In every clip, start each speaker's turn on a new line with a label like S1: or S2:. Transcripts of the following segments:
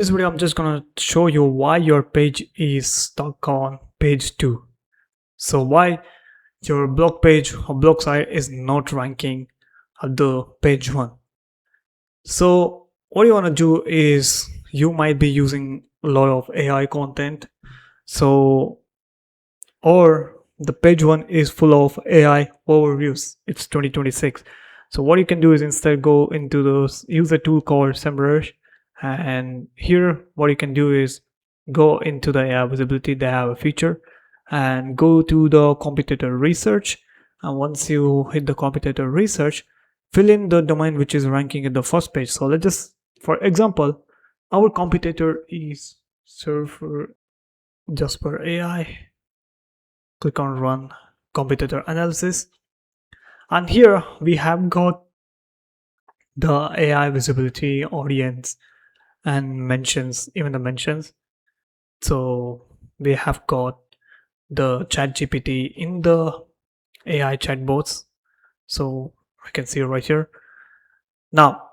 S1: This video I'm just gonna show you why your page is stuck on page 2. So why your blog page or blog site is not ranking at the page 1. So what you want to do is you might be using a lot of AI content, or the page 1 is full of AI overviews. It's 2026. So what you can do is instead go into those, use a tool called SEMrush, and here what you can do is go into the AI visibility. They have a feature, and go to the competitor research, and once you hit the competitor research, fill in the domain which is ranking at the first page. So let's just, for example, our competitor is server Jasper AI. Click on run competitor analysis, and here we have got the AI visibility, audience, and mentions, even the mentions. So we have got the chat GPT in the AI chatbots, so I can see right here. Now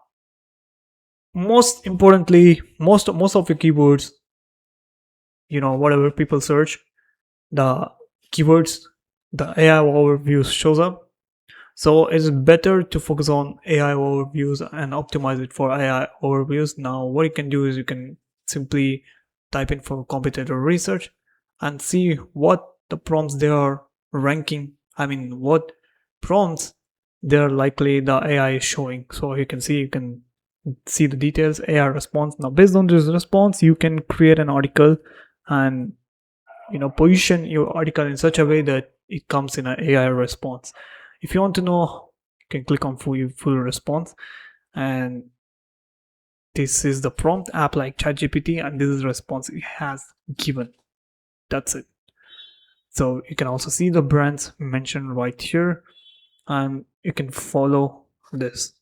S1: most importantly, most of your keywords, whatever people search, the keywords, the AI overviews shows up. So it's better to focus on AI overviews and optimize it for AI overviews. Now what you can do is you can simply type in for competitor research and see what the prompts they are ranking. What prompts they're likely the AI is showing. So you can see the details, AI response. Now based on this response, you can create an article and position your article in such a way that it comes in an AI response. If you want to know, you can click on full response, and this is the prompt app like ChatGPT, and this is the response it has given. That's it. So you can also see the brands mentioned right here, and you can follow this.